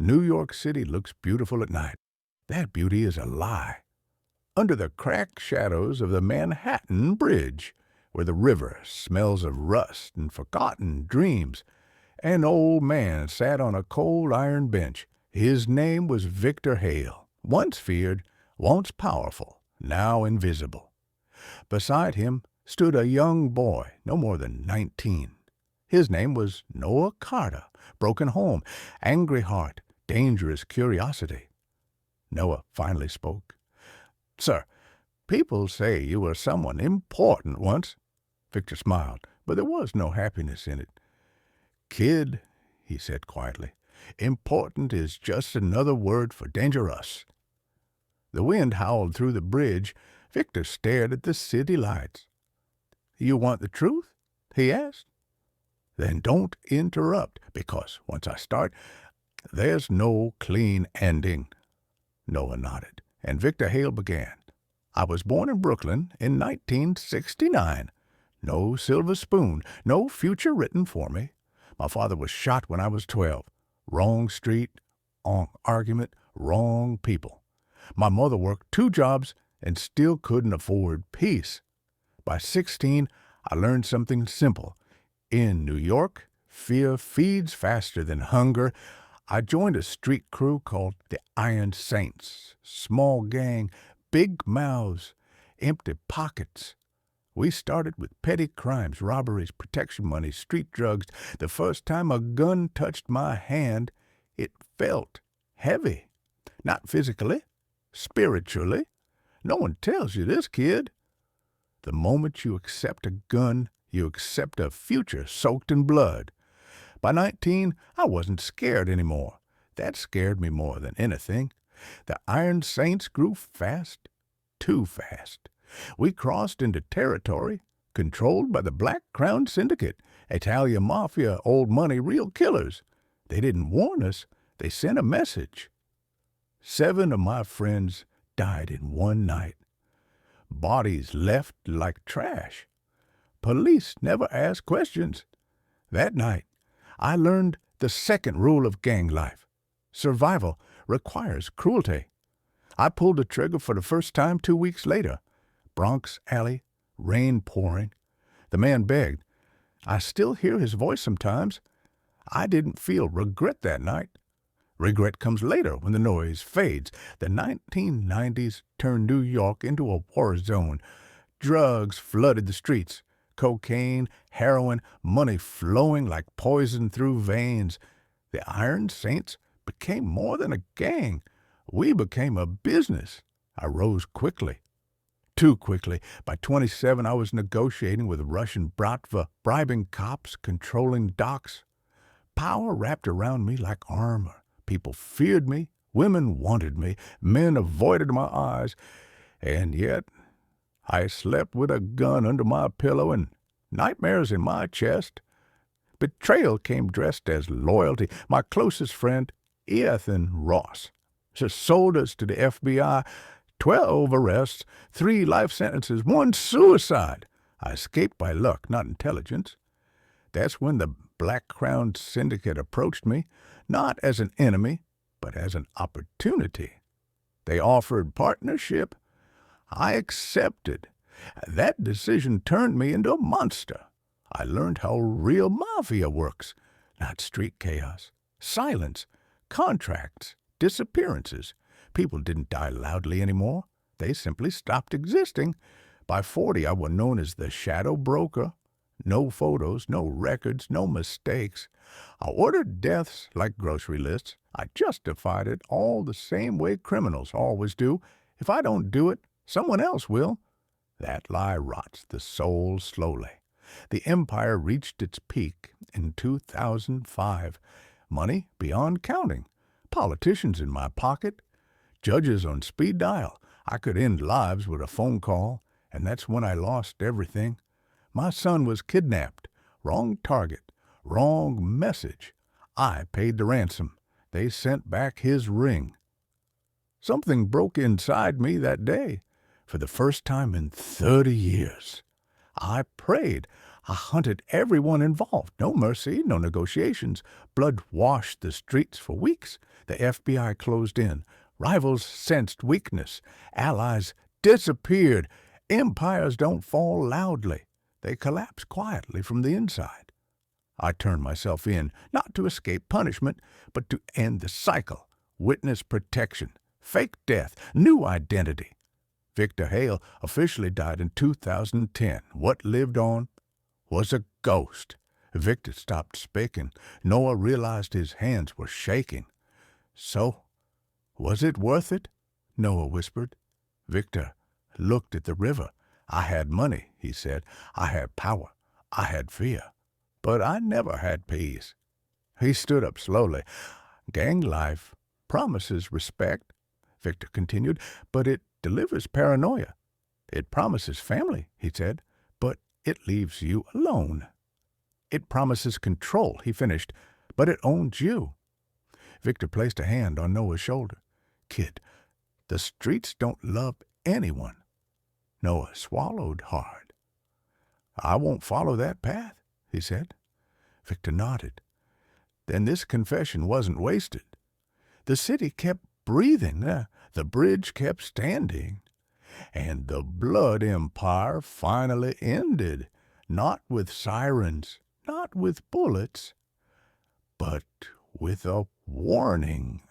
New York City looks beautiful at night. That beauty is a lie. Under the cracked shadows of the Manhattan Bridge, where the river smells of rust and forgotten dreams, an old man sat on a cold iron bench. His name was Victor Hale, once feared, once powerful, now invisible. Beside him stood a young boy, no more than 19. His name was Noah Carter, broken home, angry heart, dangerous curiosity. Noah finally spoke. "Sir, people say you were someone important once." Victor smiled, but there was no happiness in it. "Kid," he said quietly, "important is just another word for dangerous." The wind howled through the bridge. Victor stared at the city lights. "You want the truth?" he asked. "Then don't interrupt, because once I start, there's no clean ending." Noah nodded, and Victor Hale began. "I was born in Brooklyn in 1969. No silver spoon, no future written for me. My father was shot when I was 12. Wrong street, wrong argument, wrong people. My mother worked 2 jobs and still couldn't afford peace. By 16, I learned something simple. In New York, fear feeds faster than hunger. I joined a street crew called the Iron Saints. Small gang, big mouths, empty pockets. We started with petty crimes, robberies, protection money, street drugs. The first time a gun touched my hand, it felt heavy. Not physically, spiritually. No one tells you this, kid. The moment you accept a gun, you accept a future soaked in blood. By 19, I wasn't scared anymore. That scared me more than anything. The Iron Saints grew fast, too fast. We crossed into territory controlled by the Black Crown Syndicate, Italian Mafia, old money, real killers. They didn't warn us. They sent a message. 7 of my friends died in one night. Bodies left like trash. Police never asked questions. That night, I learned the second rule of gang life. Survival requires cruelty. I pulled the trigger for the first time 2 weeks later. Bronx Alley, rain pouring. The man begged. I still hear his voice sometimes. I didn't feel regret that night. Regret comes later when the noise fades. The 1990s turned New York into a war zone. Drugs flooded the streets. Cocaine, heroin, money flowing like poison through veins. The Iron Saints became more than a gang. We became a business. I rose quickly. Too quickly. By 27, I was negotiating with Russian bratva, bribing cops, controlling docks. Power wrapped around me like armor. People feared me. Women wanted me. Men avoided my eyes. And yet, I slept with a gun under my pillow and nightmares in my chest. Betrayal came dressed as loyalty. My closest friend, Ethan Ross, just sold us to the FBI. 12 arrests, 3 life sentences, 1 suicide. I escaped by luck, not intelligence. That's when the Black Crown Syndicate approached me, not as an enemy, but as an opportunity. They offered partnership. I accepted. That decision turned me into a monster. I learned how real mafia works, not street chaos. Silence, contracts, disappearances. People didn't die loudly anymore. They simply stopped existing. By 40, I was known as the shadow broker. No photos, no records, no mistakes. I ordered deaths like grocery lists. I justified it all the same way criminals always do. If I don't do it, someone else will. That lie rots the soul slowly. The empire reached its peak in 2005. Money beyond counting. Politicians in my pocket. Judges on speed dial. I could end lives with a phone call, and that's when I lost everything. My son was kidnapped. Wrong target. Wrong message. I paid the ransom. They sent back his ring. Something broke inside me that day. For the first time in 30 years. I prayed. I hunted everyone involved. No mercy, no negotiations. Blood washed the streets for weeks. The FBI closed in. Rivals sensed weakness. Allies disappeared. Empires don't fall loudly. They collapse quietly from the inside. I turned myself in, not to escape punishment, but to end the cycle. Witness protection, fake death, new identity. Victor Hale officially died in 2010. What lived on was a ghost. Victor stopped speaking. Noah realized his hands were shaking. So, was it worth it? Noah whispered. Victor looked at the river. I had money, he said. I had power. I had fear. But I never had peace. He stood up slowly. Gang life promises respect, Victor continued, but it delivers paranoia. It promises family, he said, but it leaves you alone. It promises control, he finished, but it owns you. Victor placed a hand on Noah's shoulder. Kid, the streets don't love anyone. Noah swallowed hard. I won't follow that path, he said. Victor nodded. Then this confession wasn't wasted. The city kept breathing. The bridge kept standing. And the blood empire finally ended, not with sirens, not with bullets, but with a warning.